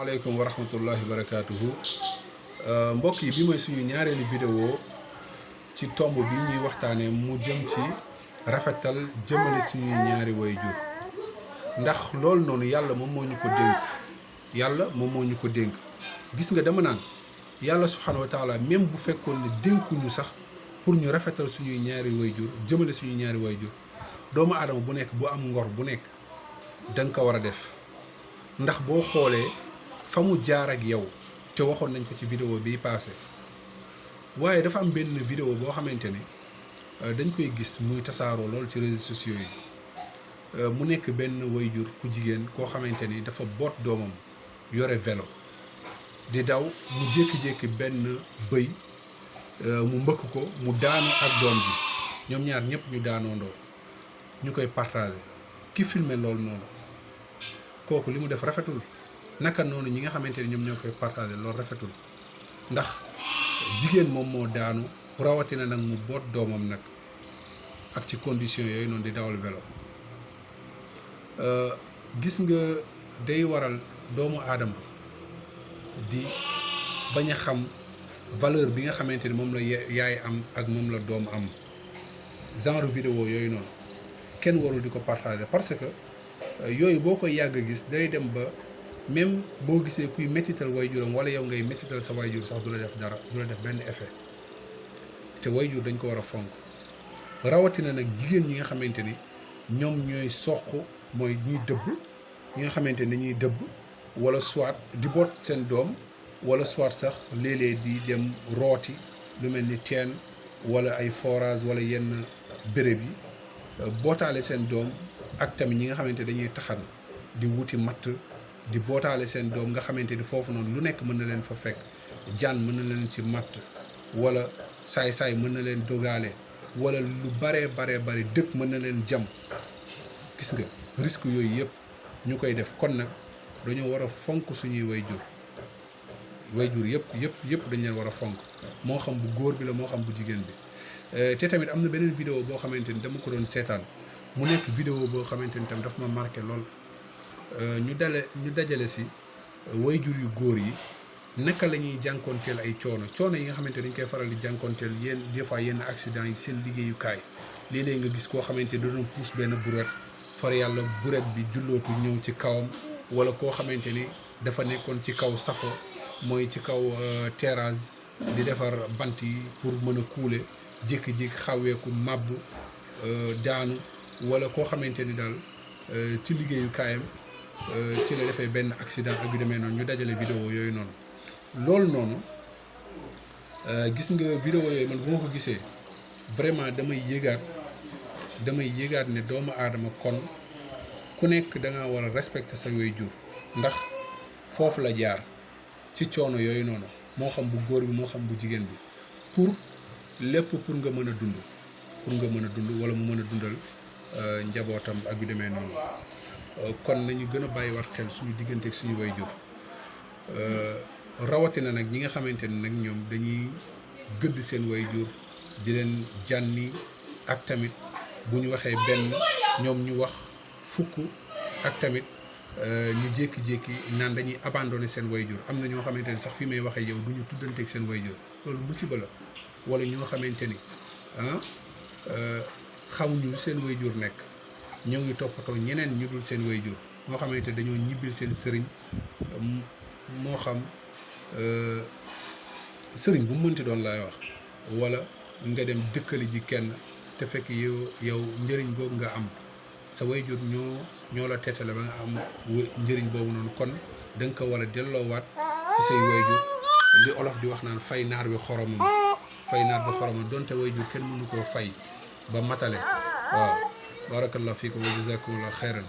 asalaamaaleykum wa rahmatullahi wa barakaatuhu mbokk yi bi mooy suñu ñaareelu vidéo ci tomb bi ñuy waxtaanee mu jëm ci rafetal jëmale suñuy ñaari waajur ndax loolu noonu yàlla moom moo ñu ko dénk gis nga dama naan yàlla subhanahu wa taala même bu fekkoon ne dénkuñu sax pour ñu rafetal suñuy ñaari waajur jëmale suñuy ñaari waajur doomu aadama bu nekk bu am ngor bu nekk danga ko war a def ndax boo xoolee fa mu jaar ak yow te waxoon nañ ko ci vidéo bii passé waaye dafa am benn vidéo boo xamante ne dañ koy gis muy tasaaroo lool ci réseaux sociaux yi mu nekk benn wayjur ku jigéen koo xamante ni dafa boot doomam yore vélo di daw mu jékki-jékki benn bëy mu mbëkk ko mu daanu ak doom ji ñoom ñaar ñëpp ñu daanoondoo ñu koy partagé ki filmé loolu noonu kooku li mu def rafetul naka noonu ñi nga xamante ni ñoom ñoo koy partagé loolu rafetul ndax jigéen moom moo daanu rawatina nag mu boot doomam nag ak ci condition yooyu noonu di dawal vélo gis nga day waral doomu aadama di bañ a xam valeur bi nga xamante ni moom la yaay am ak moom la doom am genre vidéo yooyu noonu kenn warul di ko partager parce que yooyu boo koy yàgg gis day dem ba même boo gisee kuy métital wayjuram wala yow ngay métital sa wayjur sax du la def dara du la def benn effet te wayjur dañ ko war a fonk rawatina nag jigéen ñi nga xamante ni ñoom ñooy soq mooy ñuy dëbb ñi nga xamante ni dañuy dëbb wala soit di boot seen doom wala soit sax léeg-léeg di dem rooti lu mel ni teen wala ay forage wala yenn béréb yi bootaale seen doom ak tamit ñi nga xamante dañuy taxan di wuti matt di bootaale seen doom nga xamante ni foofu noonu lu nekk mën na leen fa fekk jaan mën na leen ci matt wala saay-saay mën na leen dogaale wala lu baree bari dëkk mën na leen jam gis nga risque yooyu yëpp ñu koy def kon nag dañoo war a fonk suñuy wayjur yëpp dañ leen war a fonk moo xam bu góor bi la moo xam bu jigéen bi te tamit am na beneen vidéo boo xamante ni dama ko doon seetaan mu nekk vidéo boo xamante ni tam dafa ma marqué lool ñu dajale si wayjur yu góor yi naka la ñuy jànkoonteel ay coono yi nga xamante dañ koy faral di jànkoonteel yéen des fois yenn accident yi seen liggéeyukaay léeg-léeg nga gis koo xamante da doon puus benn buret far yàlla buret bi jullootu ñëw ci kawam wala koo xamante ni dafa nekkoon ci kaw safo mooy ci kaw terrasse di defar bant yi pour mën a kuule jékki-jékki xaweeku màbb daanu wala koo xamante ni daal ci liggéeyu kaayam ci la defee benn accident ak yu demee noonu ñu dajale vidéo yooyu noonu loolu noonu gis nga vidéo yooyu man bu ma ko gisee vraiment damay yëgaat ne doomu aadama kon ku nekk da nga war a respecter sa waajur ndax foofu la jaar ci coono yooyu noonu moo xam bu góor bi moo xam bu jigéen bi pour lépp pour nga mën a dund wala mu mën a dundal njabootam ak yu demee noonu kon nañu gën a bàyyiwaat xel suñu diggante ak suñu waajur rawatina nag ñi nga xamante ne nag ñoom dañuy gëdd seen waajur di leen jànni ak tamit bu ñu waxee benn ñoom ñu wax fukk ak tamit ñu jékki-jékki naan dañuy abandonné seen waajur am na ñoo xamante ni sax fi may waxee yow du ñu tuddanteeg seen waajur loolu musiba la wala ñoo xamante ni xamuñu seen waajur nekk ñoo ngi toppatoo ñeneen ñu dul seen waajur moo xamante dañoo ñibbil seen sëriñ moo xam sëriñ bu mu mënti doon laay wax wala nga dem dëkkali ji kenn te fekk yow njëriñ googu nga am sa waajur ñoo la teetale ba nga am njëriñ boobu noonu kon da nga ko war a delloowaat ci say waajur li olof di wax naan fay naar bi xoromam donte waajur kenn mënu koo fay ba matale waaw barakallahu fiikum wa jazakumullahu xayran